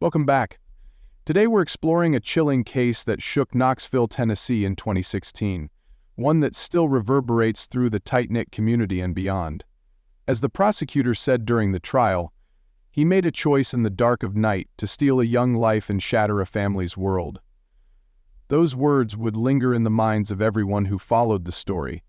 Welcome back. Today we're exploring a chilling case that shook Knoxville, Tennessee in 2016, one that still reverberates through the tight-knit community and beyond. As the prosecutor said during the trial, he made a choice in the dark of night to steal a young life and shatter a family's world. Those words would linger in the minds of everyone who followed the story,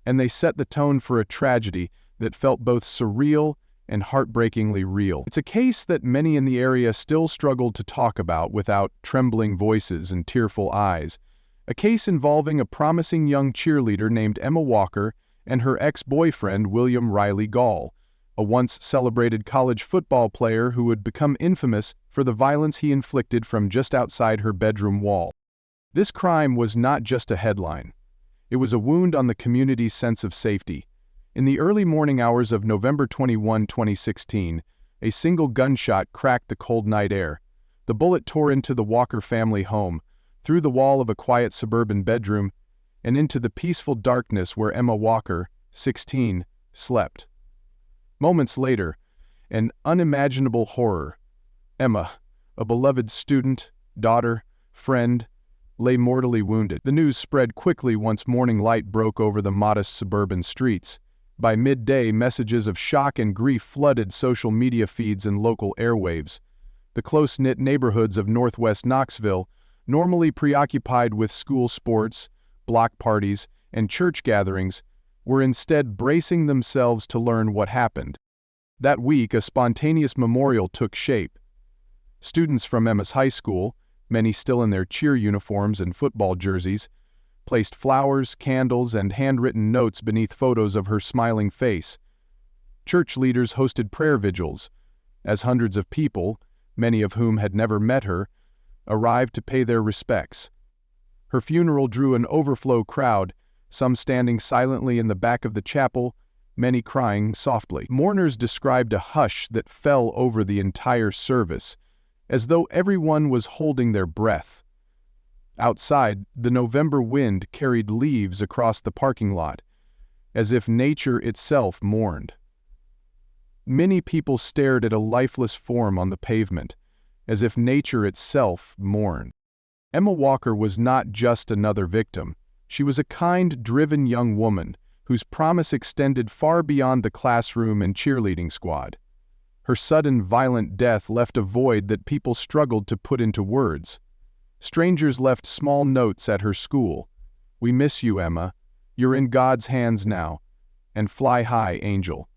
and they set the tone for a tragedy that felt both surreal and heartbreakingly real. It's a case that many in the area still struggle to talk about without trembling voices and tearful eyes. A case involving a promising young cheerleader named Emma Walker and her ex-boyfriend William Riley Gall, a once celebrated college football player who would become infamous for the violence he inflicted from just outside her bedroom wall. This crime was not just a headline. It was a wound on the community's sense of safety. In the early morning hours of November 21, 2016, a single gunshot cracked the cold night air. The bullet tore into the Walker family home, through the wall of a quiet suburban bedroom, and into the peaceful darkness where Emma Walker, 16, slept. Moments later, an unimaginable horror. Emma, a beloved student, daughter, friend, lay mortally wounded. The news spread quickly once morning light broke over the modest suburban streets. By midday, messages of shock and grief flooded social media feeds and local airwaves. The close-knit neighborhoods of northwest Knoxville, normally preoccupied with school sports, block parties, and church gatherings, were instead bracing themselves to learn what happened. That week, a spontaneous memorial took shape. Students from Emma's high school, many still in their cheer uniforms and football jerseys, placed flowers, candles, and handwritten notes beneath photos of her smiling face. Church leaders hosted prayer vigils, as hundreds of people, many of whom had never met her, arrived to pay their respects. Her funeral drew an overflow crowd, some standing silently in the back of the chapel, many crying softly. Mourners described a hush that fell over the entire service, as though everyone was holding their breath. Outside, the November wind carried leaves across the parking lot, as if nature itself mourned. Many people stared at a lifeless form on the pavement, as if nature itself mourned. Emma Walker was not just another victim. She was a kind, driven young woman whose promise extended far beyond the classroom and cheerleading squad. Her sudden, violent death left a void that people struggled to put into words. Strangers left small notes at her school. "We miss you, Emma. You're in God's hands now. And fly high, angel."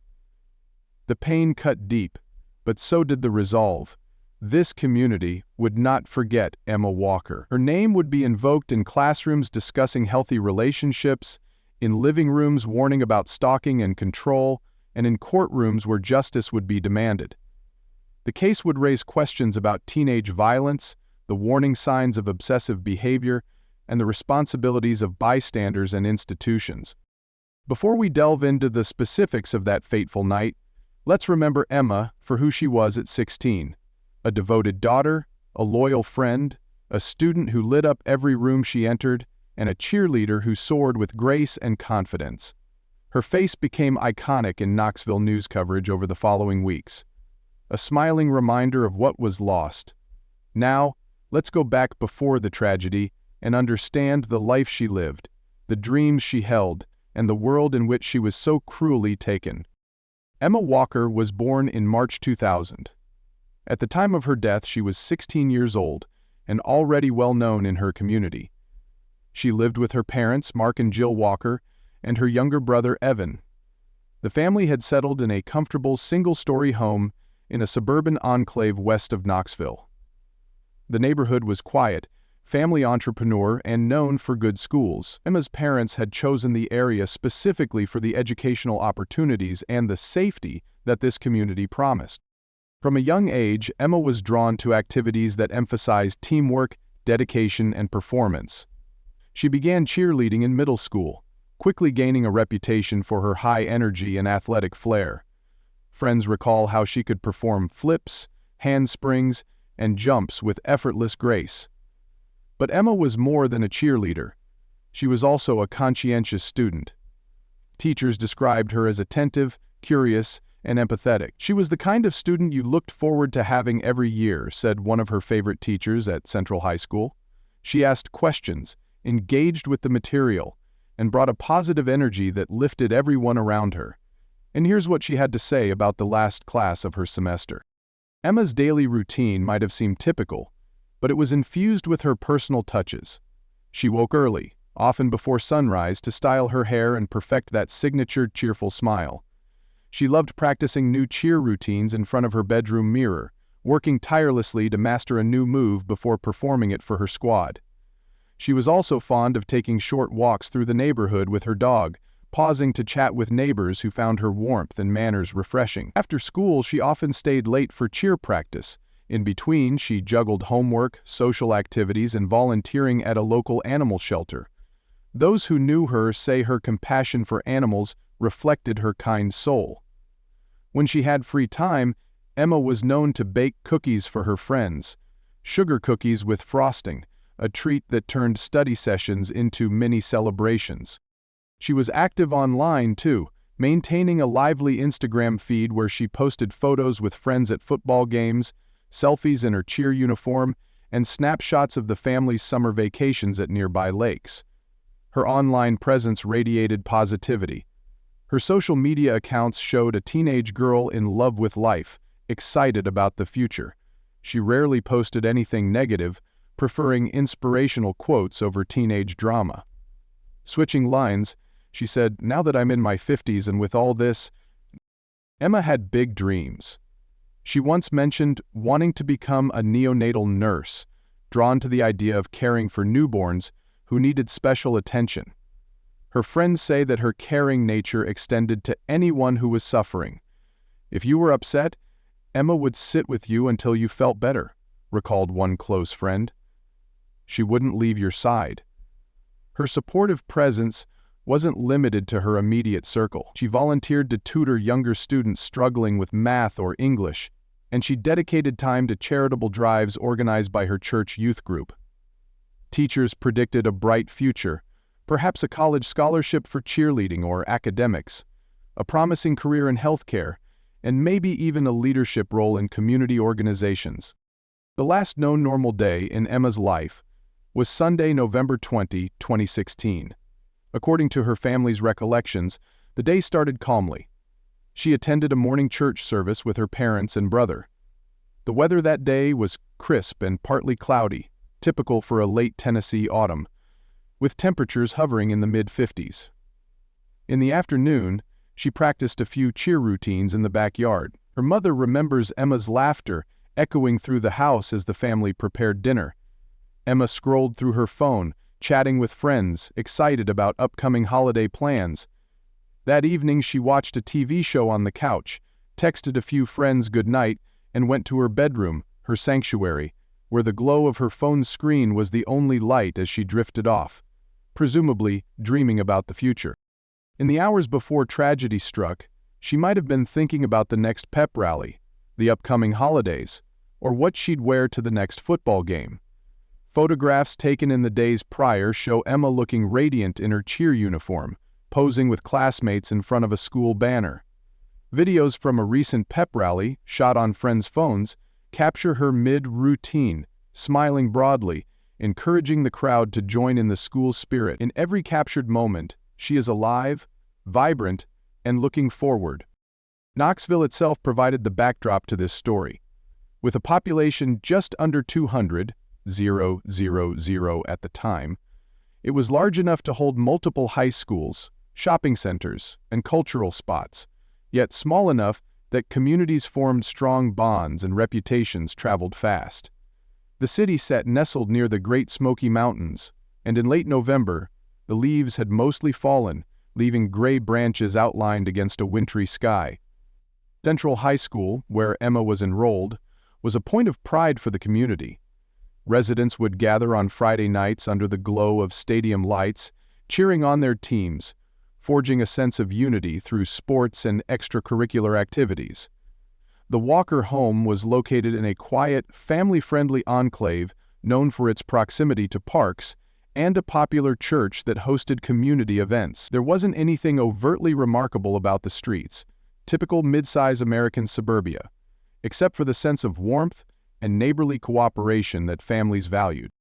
The pain cut deep, but so did the resolve. This community would not forget Emma Walker. Her name would be invoked in classrooms discussing healthy relationships, in living rooms warning about stalking and control, and in courtrooms where justice would be demanded. The case would raise questions about teenage violence, the warning signs of obsessive behavior, and the responsibilities of bystanders and institutions. Before we delve into the specifics of that fateful night, let's remember Emma for who she was at 16. A devoted daughter, a loyal friend, a student who lit up every room she entered, and a cheerleader who soared with grace and confidence. Her face became iconic in Knoxville news coverage over the following weeks, a smiling reminder of what was lost. Now, let's go back before the tragedy and understand the life she lived, the dreams she held, and the world in which she was so cruelly taken. Emma Walker was born in March 2000. At the time of her death, she was 16 years old and already well known in her community. She lived with her parents, Mark and Jill Walker, and her younger brother, Evan. The family had settled in a comfortable single-story home in a suburban enclave west of Knoxville. The neighborhood was quiet, family entrepreneur, and known for good schools. Emma's parents had chosen the area specifically for the educational opportunities and the safety that this community promised. From a young age, Emma was drawn to activities that emphasized teamwork, dedication, and performance. She began cheerleading in middle school, quickly gaining a reputation for her high energy and athletic flair. Friends recall how she could perform flips, handsprings, and jumps with effortless grace. But Emma was more than a cheerleader. She was also a conscientious student. Teachers described her as attentive, curious, and empathetic. She was the kind of student you looked forward to having every year, said one of her favorite teachers at Central High School. She asked questions, engaged with the material, and brought a positive energy that lifted everyone around her. And here's what she had to say about the last class of her semester. Emma's daily routine might have seemed typical, but it was infused with her personal touches. She woke early, often before sunrise, to style her hair and perfect that signature cheerful smile. She loved practicing new cheer routines in front of her bedroom mirror, working tirelessly to master a new move before performing it for her squad. She was also fond of taking short walks through the neighborhood with her dog, pausing to chat with neighbors who found her warmth and manners refreshing. After school, she often stayed late for cheer practice. In between, she juggled homework, social activities, and volunteering at a local animal shelter. Those who knew her say her compassion for animals reflected her kind soul. When she had free time, Emma was known to bake cookies for her friends, sugar cookies with frosting, a treat that turned study sessions into mini celebrations. She was active online too, maintaining a lively Instagram feed where she posted photos with friends at football games, selfies in her cheer uniform, and snapshots of the family's summer vacations at nearby lakes. Her online presence radiated positivity. Her social media accounts showed a teenage girl in love with life, excited about the future. She rarely posted anything negative, preferring inspirational quotes over teenage drama. Switching lines, she said, "Now that I'm in my 50s and with all this..." Emma had big dreams. She once mentioned wanting to become a neonatal nurse, drawn to the idea of caring for newborns who needed special attention. Her friends say that her caring nature extended to anyone who was suffering. "If you were upset, Emma would sit with you until you felt better," recalled one close friend. She wouldn't leave your side. Her supportive presence wasn't limited to her immediate circle. She volunteered to tutor younger students struggling with math or English, and she dedicated time to charitable drives organized by her church youth group. Teachers predicted a bright future, perhaps a college scholarship for cheerleading or academics, a promising career in healthcare, and maybe even a leadership role in community organizations. The last known normal day in Emma's life was Sunday, November 20, 2016. According to her family's recollections, the day started calmly. She attended a morning church service with her parents and brother. The weather that day was crisp and partly cloudy, typical for a late Tennessee autumn, with temperatures hovering in the mid-50s. In the afternoon, she practiced a few cheer routines in the backyard. Her mother remembers Emma's laughter echoing through the house as the family prepared dinner. Emma scrolled through her phone, chatting with friends, excited about upcoming holiday plans. That evening she watched a TV show on the couch, texted a few friends good night, and went to her bedroom, her sanctuary, where the glow of her phone's screen was the only light as she drifted off, presumably dreaming about the future. In the hours before tragedy struck, she might have been thinking about the next pep rally, the upcoming holidays, or what she'd wear to the next football game. Photographs taken in the days prior show Emma looking radiant in her cheer uniform, posing with classmates in front of a school banner. Videos from a recent pep rally, shot on friends' phones, capture her mid-routine, smiling broadly, encouraging the crowd to join in the school spirit. In every captured moment, she is alive, vibrant, and looking forward. Knoxville itself provided the backdrop to this story. With a population just under 200, 000 at the time, it was large enough to hold multiple high schools, shopping centers, and cultural spots, yet small enough that communities formed strong bonds and reputations traveled fast. The city sat nestled near the Great Smoky Mountains, and in late November, the leaves had mostly fallen, leaving gray branches outlined against a wintry sky. Central High School, where Emma was enrolled, was a point of pride for the community. Residents would gather on Friday nights under the glow of stadium lights, cheering on their teams, forging a sense of unity through sports and extracurricular activities. The Walker home was located in a quiet, family-friendly enclave known for its proximity to parks and a popular church that hosted community events. There wasn't anything overtly remarkable about the streets, typical mid-size American suburbia, except for the sense of warmth and neighborly cooperation that families valued.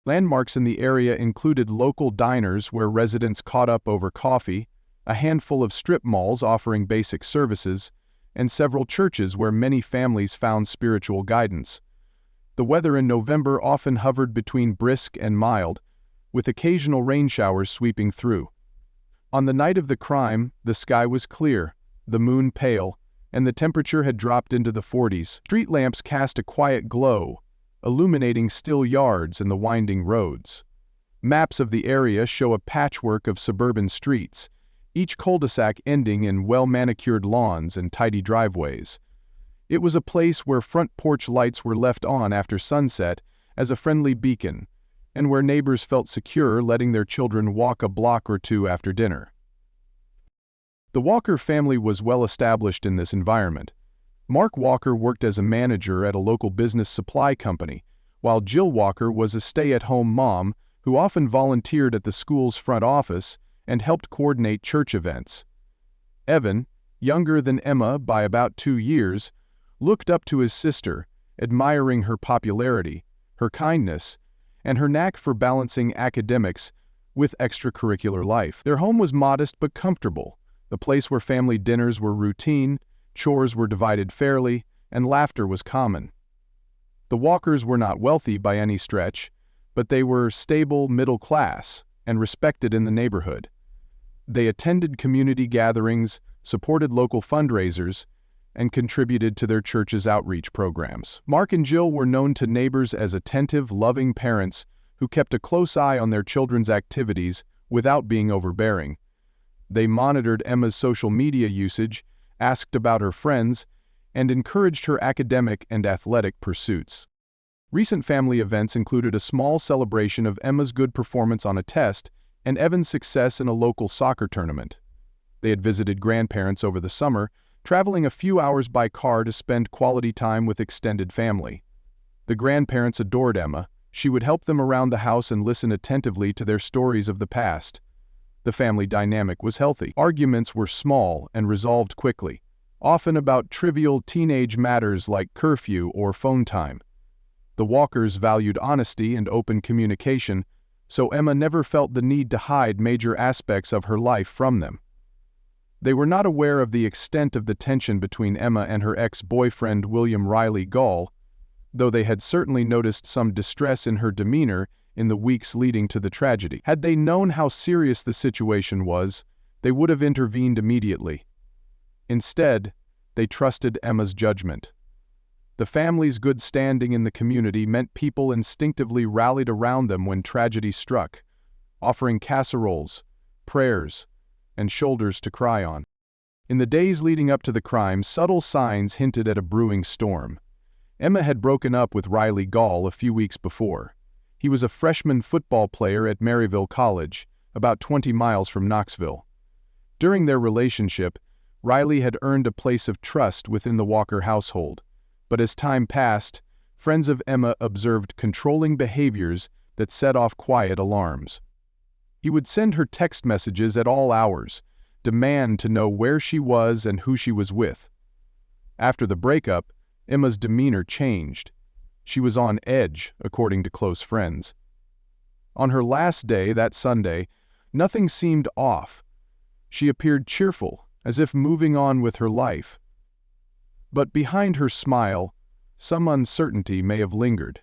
Landmarks in the area included local diners where residents caught up over coffee, a handful of strip malls offering basic services, and several churches where many families found spiritual guidance. The weather in November often hovered between brisk and mild, with occasional rain showers sweeping through. On the night of the crime, the sky was clear, the moon pale, and the temperature had dropped into the 40s. Street lamps cast a quiet glow, illuminating still yards and the winding roads. Maps of the area show a patchwork of suburban streets, each cul-de-sac ending in well-manicured lawns and tidy driveways. It was a place where front porch lights were left on after sunset as a friendly beacon, and where neighbors felt secure letting their children walk a block or two after dinner. The Walker family was well established in this environment. Mark Walker worked as a manager at a local business supply company, while Jill Walker was a stay-at-home mom who often volunteered at the school's front office and helped coordinate church events. Evan, younger than Emma by about 2 years, looked up to his sister, admiring her popularity, her kindness, and her knack for balancing academics with extracurricular life. Their home was modest but comfortable, a place where family dinners were routine, chores were divided fairly, and laughter was common. The Walkers were not wealthy by any stretch, but they were stable middle class and respected in the neighborhood. They attended community gatherings, supported local fundraisers, and contributed to their church's outreach programs. Mark and Jill were known to neighbors as attentive, loving parents who kept a close eye on their children's activities without being overbearing. They monitored Emma's social media usage, asked about her friends, and encouraged her academic and athletic pursuits. Recent family events included a small celebration of Emma's good performance on a test and Evan's success in a local soccer tournament. They had visited grandparents over the summer, traveling a few hours by car to spend quality time with extended family. The grandparents adored Emma. She would help them around the house and listen attentively to their stories of the past. The family dynamic was healthy. Arguments were small and resolved quickly, often about trivial teenage matters like curfew or phone time. The Walkers valued honesty and open communication, so Emma never felt the need to hide major aspects of her life from them. They were not aware of the extent of the tension between Emma and her ex-boyfriend William Riley Gall, though they had certainly noticed some distress in her demeanor in the weeks leading to the tragedy. Had they known how serious the situation was, they would have intervened immediately. Instead, they trusted Emma's judgment. The family's good standing in the community meant people instinctively rallied around them when tragedy struck, offering casseroles, prayers, and shoulders to cry on. In the days leading up to the crime, subtle signs hinted at a brewing storm. Emma had broken up with Riley Gall a few weeks before. He was a freshman football player at Maryville College, about 20 miles from Knoxville. During their relationship, Riley had earned a place of trust within the Walker household. But as time passed, friends of Emma observed controlling behaviors that set off quiet alarms. He would send her text messages at all hours, demand to know where she was and who she was with. After the breakup, Emma's demeanor changed. She was on edge, according to close friends. On her last day, that Sunday, nothing seemed off. She appeared cheerful, as if moving on with her life. But behind her smile, some uncertainty may have lingered.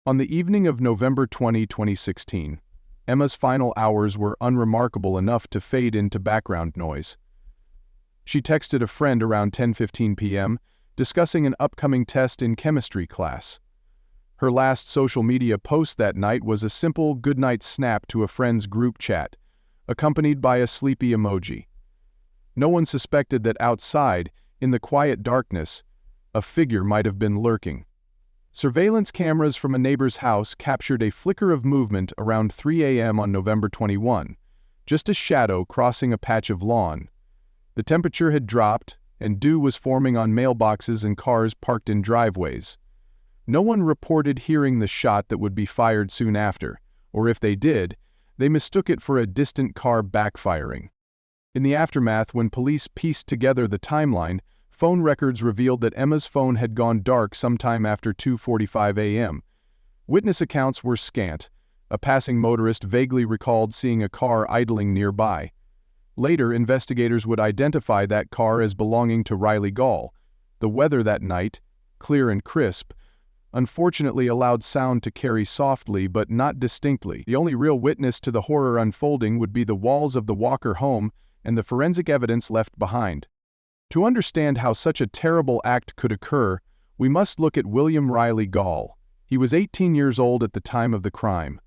On the evening of November 20, 2016, Emma's final hours were unremarkable enough to fade into background noise. She texted a friend around 10:15 p.m., discussing an upcoming test in chemistry class. Her last social media post that night was a simple goodnight snap to a friend's group chat, accompanied by a sleepy emoji. No one suspected that outside, in the quiet darkness, a figure might have been lurking. Surveillance cameras from a neighbor's house captured a flicker of movement around 3 a.m. on November 21, just a shadow crossing a patch of lawn. The temperature had dropped, and dew was forming on mailboxes and cars parked in driveways. No one reported hearing the shot that would be fired soon after, or if they did, they mistook it for a distant car backfiring. In the aftermath, when police pieced together the timeline, phone records revealed that Emma's phone had gone dark sometime after 2:45 a.m. Witness accounts were scant. A passing motorist vaguely recalled seeing a car idling nearby. Later, investigators would identify that car as belonging to Riley Gall. The weather that night, clear and crisp, unfortunately allowed sound to carry softly but not distinctly. The only real witness to the horror unfolding would be the walls of the Walker home and the forensic evidence left behind. To understand how such a terrible act could occur, we must look at William Riley Gall. He was 18 years old at the time of the crime.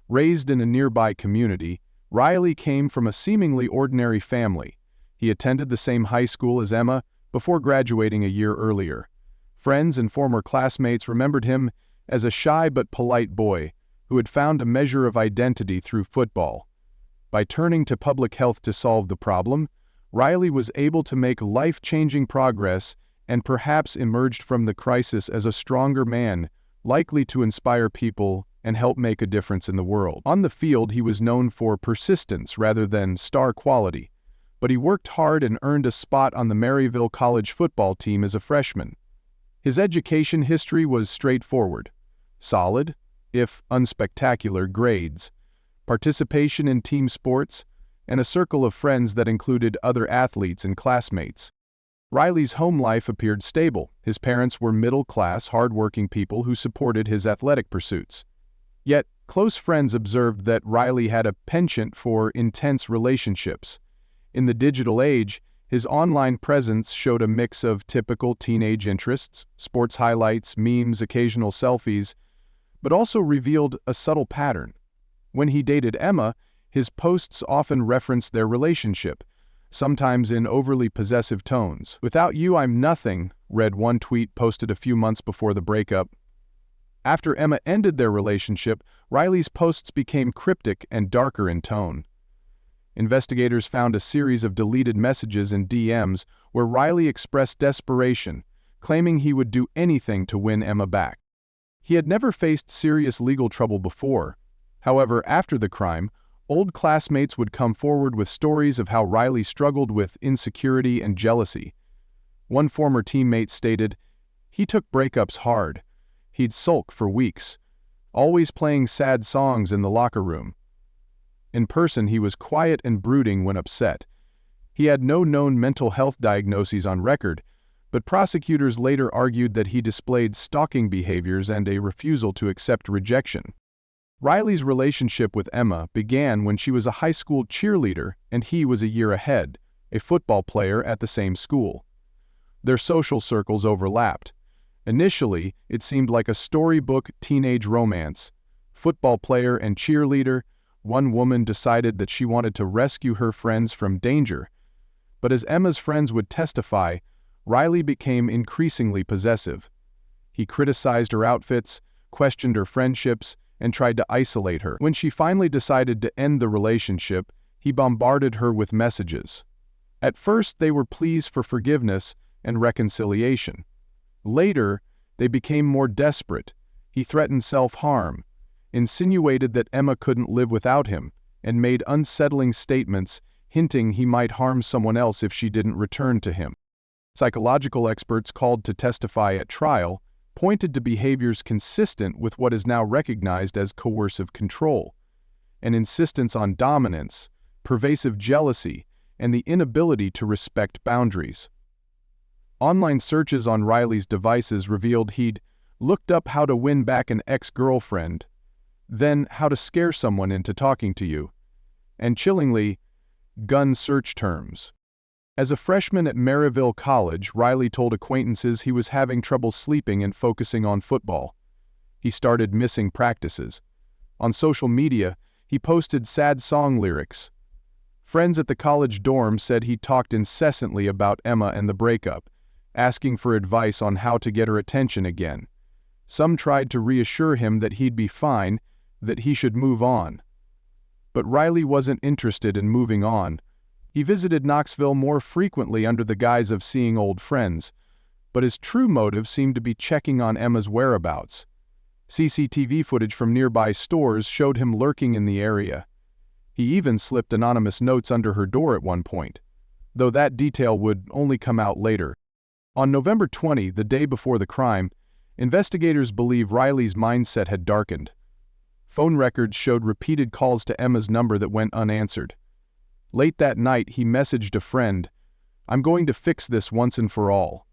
Raised in a nearby community, Riley came from a seemingly ordinary family. He attended the same high school as Emma before graduating a year earlier. Friends and former classmates remembered him as a shy but polite boy who had found a measure of identity through football. By turning to public health to solve the problem, Riley was able to make life-changing progress and perhaps emerged from the crisis as a stronger man, likely to inspire people and help make a difference in the world. On the field, he was known for persistence rather than star quality, but he worked hard and earned a spot on the Maryville College football team as a freshman. His education history was straightforward: solid, if unspectacular, grades, participation in team sports, and a circle of friends that included other athletes and classmates. Riley's home life appeared stable. His parents were middle-class, hard-working people who supported his athletic pursuits. Yet, close friends observed that Riley had a penchant for intense relationships. In the digital age, his online presence showed a mix of typical teenage interests, sports highlights, memes, occasional selfies, but also revealed a subtle pattern. When he dated Emma, his posts often referenced their relationship, sometimes in overly possessive tones. "Without you, I'm nothing," read one tweet posted a few months before the breakup. After Emma ended their relationship, Riley's posts became cryptic and darker in tone. Investigators found a series of deleted messages and DMs where Riley expressed desperation, claiming he would do anything to win Emma back. He had never faced serious legal trouble before. However, after the crime, old classmates would come forward with stories of how Riley struggled with insecurity and jealousy. One former teammate stated, "He took breakups hard. He'd sulk for weeks, always playing sad songs in the locker room. In person, he was quiet and brooding when upset. He had no known mental health diagnoses on record, but prosecutors later argued that he displayed stalking behaviors and a refusal to accept rejection." Riley's relationship with Emma began when she was a high school cheerleader and he was a year ahead, a football player at the same school. Their social circles overlapped. Initially, it seemed like a storybook teenage romance. Football player and cheerleader, one woman decided that she wanted to rescue her friends from danger. But as Emma's friends would testify, Riley became increasingly possessive. He criticized her outfits, questioned her friendships, and tried to isolate her. When she finally decided to end the relationship, he bombarded her with messages. At first, they were pleas for forgiveness and reconciliation. Later, they became more desperate. He threatened self-harm, insinuated that Emma couldn't live without him, and made unsettling statements hinting he might harm someone else if she didn't return to him. Psychological experts called to testify at trial pointed to behaviors consistent with what is now recognized as coercive control, an insistence on dominance, pervasive jealousy, and the inability to respect boundaries. Online searches on Riley's devices revealed he'd looked up how to win back an ex-girlfriend, then how to scare someone into talking to you, and chillingly, gun search terms. As a freshman at Maryville College, Riley told acquaintances he was having trouble sleeping and focusing on football. He started missing practices. On social media, he posted sad song lyrics. Friends at the college dorm said he talked incessantly about Emma and the breakup, asking for advice on how to get her attention again. Some tried to reassure him that he'd be fine, that he should move on. But Riley wasn't interested in moving on. He visited Knoxville more frequently under the guise of seeing old friends, but his true motive seemed to be checking on Emma's whereabouts. CCTV footage from nearby stores showed him lurking in the area. He even slipped anonymous notes under her door at one point. though that detail would only come out later. On November 20, the day before the crime, investigators believe Riley's mindset had darkened. Phone records showed repeated calls to Emma's number that went unanswered. Late that night, he messaged a friend, "I'm going to fix this once and for all."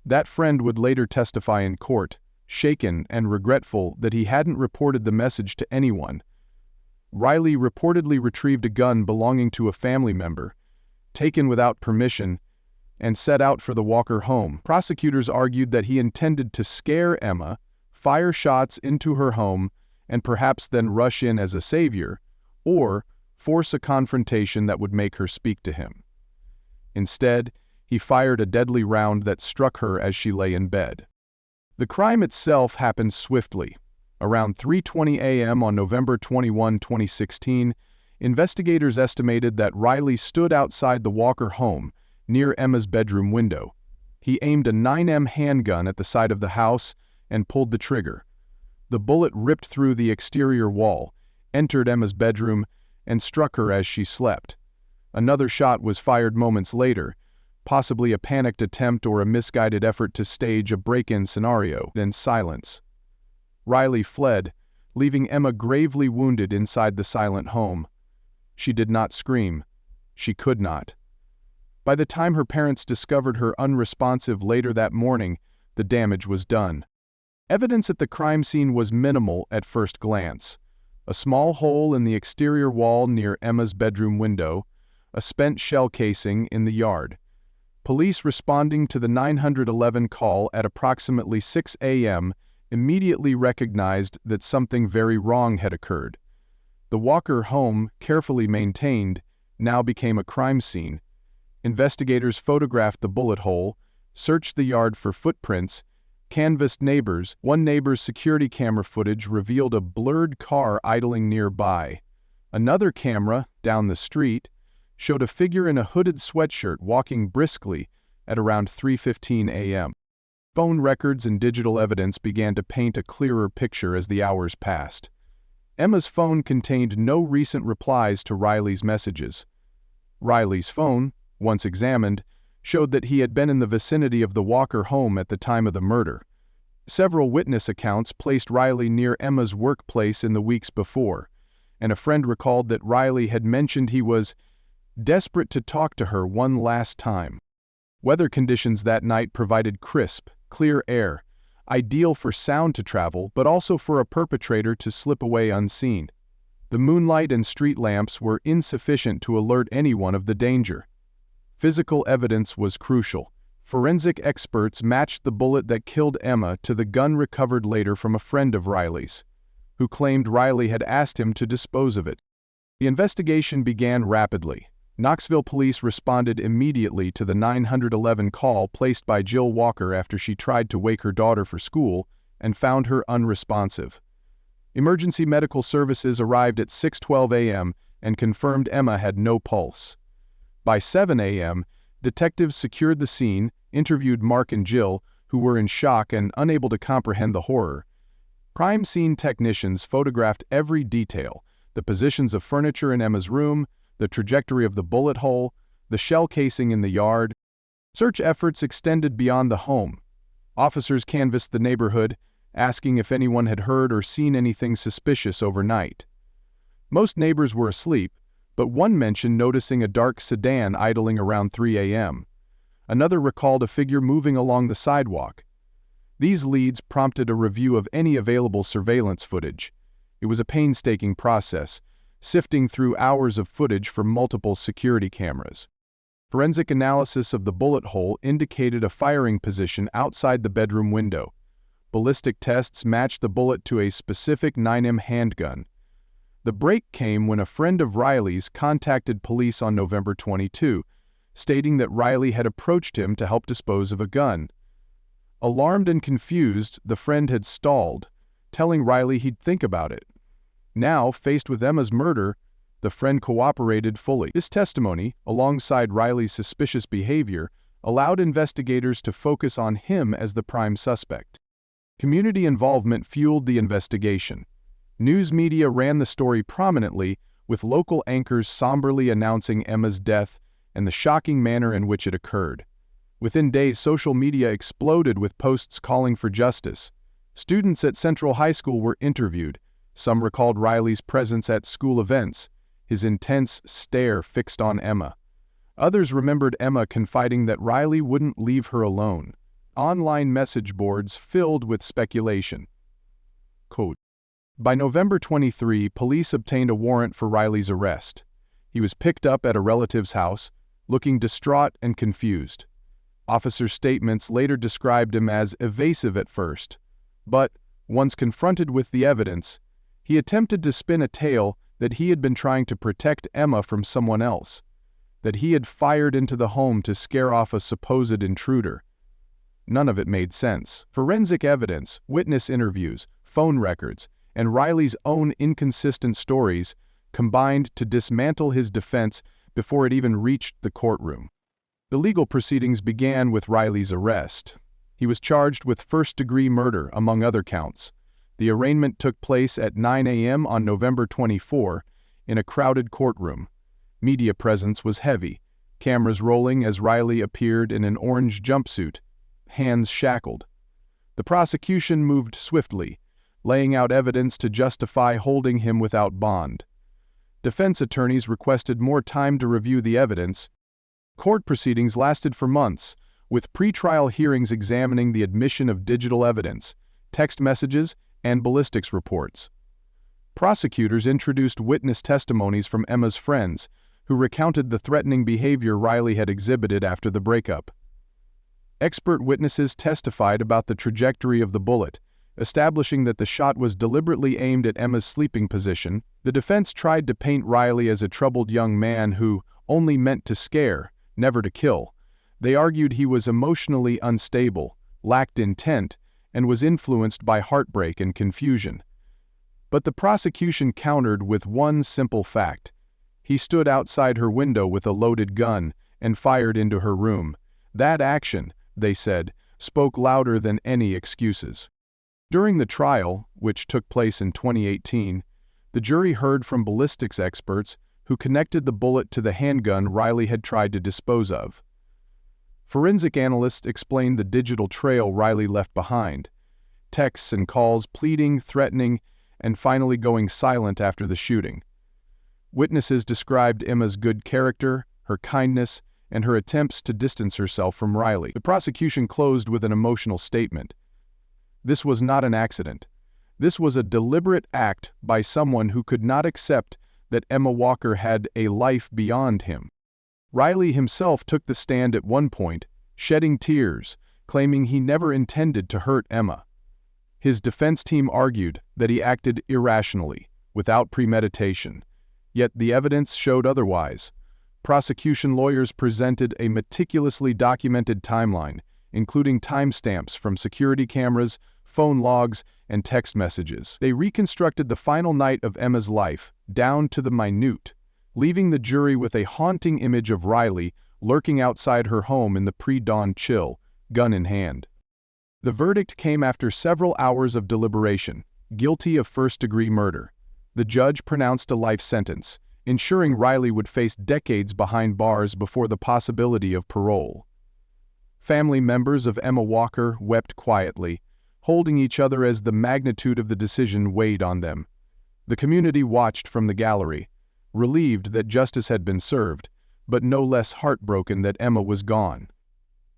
That friend would later testify in court, shaken and regretful that he hadn't reported the message to anyone. Riley reportedly retrieved a gun belonging to a family member, taken without permission, and set out for the Walker home. Prosecutors argued that he intended to scare Emma, fire shots into her home, and perhaps then rush in as a savior, or force a confrontation that would make her speak to him. Instead, he fired a deadly round that struck her as she lay in bed. The crime itself happened swiftly. Around 3:20 a.m. on November 21, 2016, investigators estimated that Riley stood outside the Walker home, near Emma's bedroom window. He aimed a 9mm handgun at the side of the house and pulled the trigger. The bullet ripped through the exterior wall, entered Emma's bedroom, and struck her as she slept. Another shot was fired moments later, possibly a panicked attempt or a misguided effort to stage a break-in scenario. Then silence. Riley fled, leaving Emma gravely wounded inside the silent home. She did not scream. She could not. By the time her parents discovered her unresponsive later that morning, the damage was done. Evidence at the crime scene was minimal at first glance. A small hole in the exterior wall near Emma's bedroom window, a spent shell casing in the yard. Police responding to the 911 call at approximately 6 a.m. immediately recognized that something very wrong had occurred. The Walker home, carefully maintained, now became a crime scene. Investigators photographed the bullet hole, searched the yard for footprints, canvassed neighbors. One neighbor's security camera footage revealed a blurred car idling nearby. Another camera, down the street, showed a figure in a hooded sweatshirt walking briskly at around 3:15 a.m. Phone records and digital evidence began to paint a clearer picture as the hours passed. Emma's phone contained no recent replies to Riley's messages. Riley's phone, once examined, showed that he had been in the vicinity of the Walker home at the time of the murder. Several witness accounts placed Riley near Emma's workplace in the weeks before, and a friend recalled that Riley had mentioned he was desperate to talk to her one last time. Weather conditions that night provided crisp, clear air, ideal for sound to travel but also for a perpetrator to slip away unseen. The moonlight and street lamps were insufficient to alert anyone of the danger. Physical evidence was crucial. Forensic experts matched the bullet that killed Emma to the gun recovered later from a friend of Riley's, who claimed Riley had asked him to dispose of it. The investigation began rapidly. Knoxville police responded immediately to the 911 call placed by Jill Walker after she tried to wake her daughter for school and found her unresponsive. Emergency medical services arrived at 6:12 a.m. and confirmed Emma had no pulse. By 7 a.m., detectives secured the scene, interviewed Mark and Jill, who were in shock and unable to comprehend the horror. Crime scene technicians photographed every detail: the positions of furniture in Emma's room, the trajectory of the bullet hole, the shell casing in the yard. Search efforts extended beyond the home. Officers canvassed the neighborhood, asking if anyone had heard or seen anything suspicious overnight. Most neighbors were asleep, but one mentioned noticing a dark sedan idling around 3 a.m. Another recalled a figure moving along the sidewalk. These leads prompted a review of any available surveillance footage. It was a painstaking process, sifting through hours of footage from multiple security cameras. Forensic analysis of the bullet hole indicated a firing position outside the bedroom window. Ballistic tests matched the bullet to a specific 9mm handgun. The break came when a friend of Riley's contacted police on November 22, stating that Riley had approached him to help dispose of a gun. Alarmed and confused, the friend had stalled, telling Riley he'd think about it. Now, faced with Emma's murder, the friend cooperated fully. This testimony, alongside Riley's suspicious behavior, allowed investigators to focus on him as the prime suspect. Community involvement fueled the investigation. News media ran the story prominently, with local anchors somberly announcing Emma's death and the shocking manner in which it occurred. Within days, social media exploded with posts calling for justice. Students at Central High School were interviewed. Some recalled Riley's presence at school events, his intense stare fixed on Emma. Others remembered Emma confiding that Riley wouldn't leave her alone. Online message boards filled with speculation. Quote, by November 23, police obtained a warrant for Riley's arrest. He was picked up at a relative's house, looking distraught and confused. Officers' statements later described him as evasive at first, but, once confronted with the evidence, he attempted to spin a tale that he had been trying to protect Emma from someone else, that he had fired into the home to scare off a supposed intruder. None of it made sense. Forensic evidence, witness interviews, phone records, and Riley's own inconsistent stories combined to dismantle his defense before it even reached the courtroom. The legal proceedings began with Riley's arrest. He was charged with first-degree murder, among other counts. The arraignment took place at 9 a.m. on November 24 in a crowded courtroom. Media presence was heavy, cameras rolling as Riley appeared in an orange jumpsuit, hands shackled. The prosecution moved swiftly, laying out evidence to justify holding him without bond. Defense attorneys requested more time to review the evidence. Court proceedings lasted for months, with pretrial hearings examining the admission of digital evidence, text messages, and ballistics reports. Prosecutors introduced witness testimonies from Emma's friends, who recounted the threatening behavior Riley had exhibited after the breakup. Expert witnesses testified about the trajectory of the bullet, establishing that the shot was deliberately aimed at Emma's sleeping position. The defense tried to paint Riley as a troubled young man who only meant to scare, never to kill. They argued he was emotionally unstable, lacked intent, and was influenced by heartbreak and confusion. But the prosecution countered with one simple fact. He stood outside her window with a loaded gun and fired into her room. That action, they said, spoke louder than any excuses. During the trial, which took place in 2018, the jury heard from ballistics experts who connected the bullet to the handgun Riley had tried to dispose of. Forensic analysts explained the digital trail Riley left behind, texts and calls pleading, threatening, and finally going silent after the shooting. Witnesses described Emma's good character, her kindness, and her attempts to distance herself from Riley. The prosecution closed with an emotional statement. This was not an accident. This was a deliberate act by someone who could not accept that Emma Walker had a life beyond him. Riley himself took the stand at one point, shedding tears, claiming he never intended to hurt Emma. His defense team argued that he acted irrationally, without premeditation, yet the evidence showed otherwise. Prosecution lawyers presented a meticulously documented timeline, including timestamps from security cameras, phone logs, and text messages. They reconstructed the final night of Emma's life, down to the minute, leaving the jury with a haunting image of Riley lurking outside her home in the pre-dawn chill, gun in hand. The verdict came after several hours of deliberation, guilty of first-degree murder. The judge pronounced a life sentence, ensuring Riley would face decades behind bars before the possibility of parole. Family members of Emma Walker wept quietly, holding each other as the magnitude of the decision weighed on them. The community watched from the gallery, relieved that justice had been served, but no less heartbroken that Emma was gone.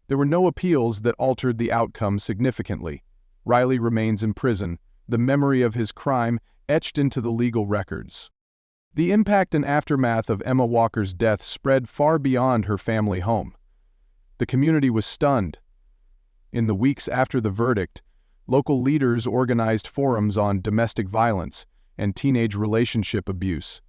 There were no appeals that altered the outcome significantly. Riley remains in prison, the memory of his crime etched into the legal records. The impact and aftermath of Emma Walker's death spread far beyond her family home. The community was stunned. In the weeks after the verdict, local leaders organized forums on domestic violence and teenage relationship abuse.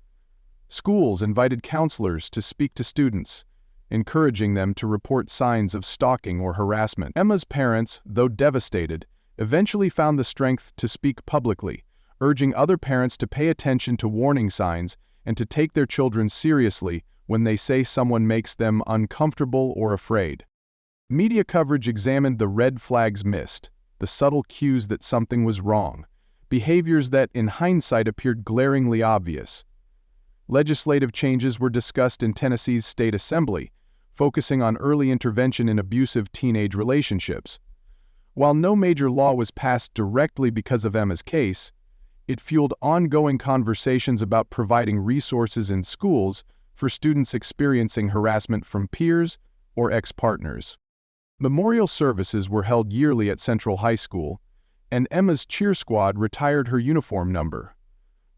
Schools invited counselors to speak to students, encouraging them to report signs of stalking or harassment. Emma's parents, though devastated, eventually found the strength to speak publicly, urging other parents to pay attention to warning signs and to take their children seriously when they say someone makes them uncomfortable or afraid. Media coverage examined the red flags missed, the subtle cues that something was wrong, behaviors that in hindsight appeared glaringly obvious. Legislative changes were discussed in Tennessee's state assembly, focusing on early intervention in abusive teenage relationships. While no major law was passed directly because of Emma's case, it fueled ongoing conversations about providing resources in schools for students experiencing harassment from peers or ex-partners. Memorial services were held yearly at Central High School, and Emma's cheer squad retired her uniform number.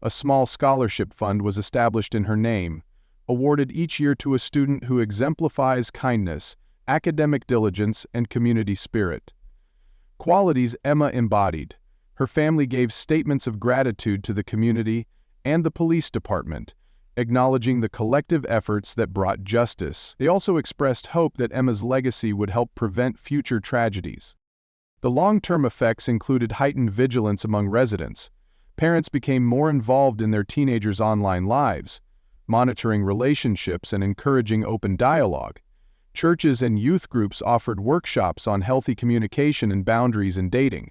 A small scholarship fund was established in her name, awarded each year to a student who exemplifies kindness, academic diligence, and community spirit. Qualities Emma embodied. Her family gave statements of gratitude to the community and the police department, acknowledging the collective efforts that brought justice. They also expressed hope that Emma's legacy would help prevent future tragedies. The long-term effects included heightened vigilance among residents. Parents became more involved in their teenagers' online lives, monitoring relationships and encouraging open dialogue. Churches and youth groups offered workshops on healthy communication and boundaries in dating.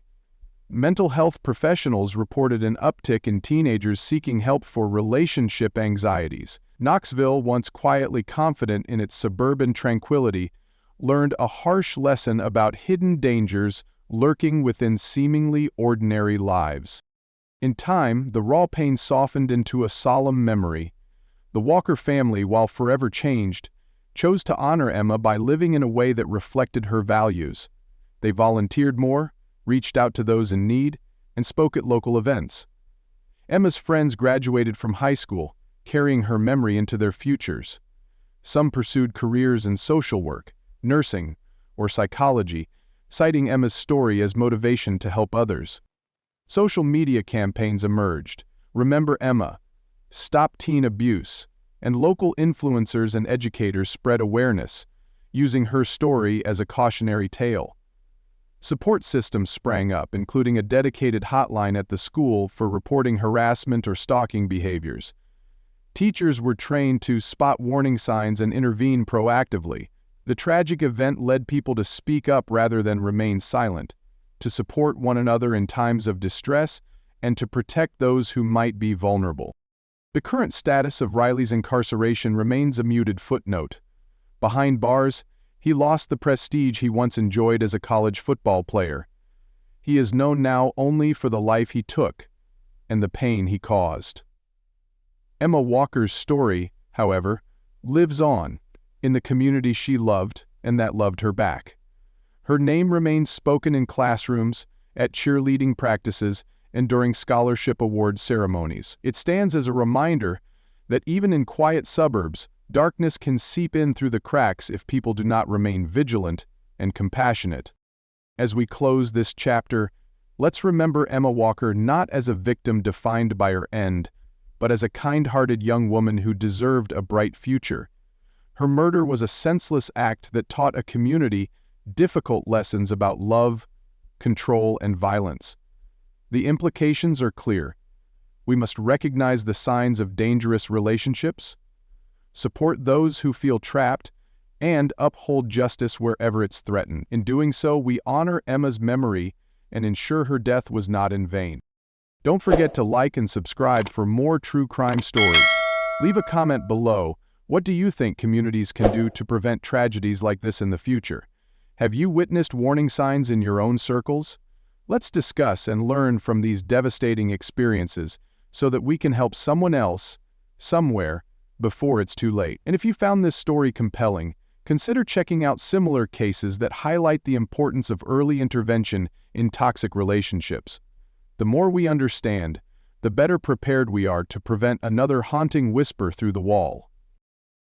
Mental health professionals reported an uptick in teenagers seeking help for relationship anxieties. Knoxville, once quietly confident in its suburban tranquility, learned a harsh lesson about hidden dangers lurking within seemingly ordinary lives. In time, the raw pain softened into a solemn memory. The Walker family, while forever changed, chose to honor Emma by living in a way that reflected her values. They volunteered more, reached out to those in need, and spoke at local events. Emma's friends graduated from high school, carrying her memory into their futures. Some pursued careers in social work, nursing, or psychology, citing Emma's story as motivation to help others. Social media campaigns emerged. Remember Emma, Stop Teen Abuse, and local influencers and educators spread awareness, using her story as a cautionary tale. Support systems sprang up, including a dedicated hotline at the school for reporting harassment or stalking behaviors. Teachers were trained to spot warning signs and intervene proactively. The tragic event led people to speak up rather than remain silent, to support one another in times of distress, and to protect those who might be vulnerable. The current status of Riley's incarceration remains a muted footnote. Behind bars, he lost the prestige he once enjoyed as a college football player. He is known now only for the life he took and the pain he caused. Emma Walker's story, however, lives on in the community she loved and that loved her back. Her name remains spoken in classrooms, at cheerleading practices, and during scholarship award ceremonies. It stands as a reminder that even in quiet suburbs, darkness can seep in through the cracks if people do not remain vigilant and compassionate. As we close this chapter, let's remember Emma Walker not as a victim defined by her end, but as a kind-hearted young woman who deserved a bright future. Her murder was a senseless act that taught a community difficult lessons about love, control, and violence. The implications are clear. We must recognize the signs of dangerous relationships, support those who feel trapped, and uphold justice wherever it's threatened. In doing so, we honor Emma's memory and ensure her death was not in vain. Don't forget to like and subscribe for more true crime stories. Leave a comment below. What do you think communities can do to prevent tragedies like this in the future? Have you witnessed warning signs in your own circles? Let's discuss and learn from these devastating experiences so that we can help someone else, somewhere, before it's too late. And if you found this story compelling, consider checking out similar cases that highlight the importance of early intervention in toxic relationships. The more we understand, the better prepared we are to prevent another haunting whisper through the wall.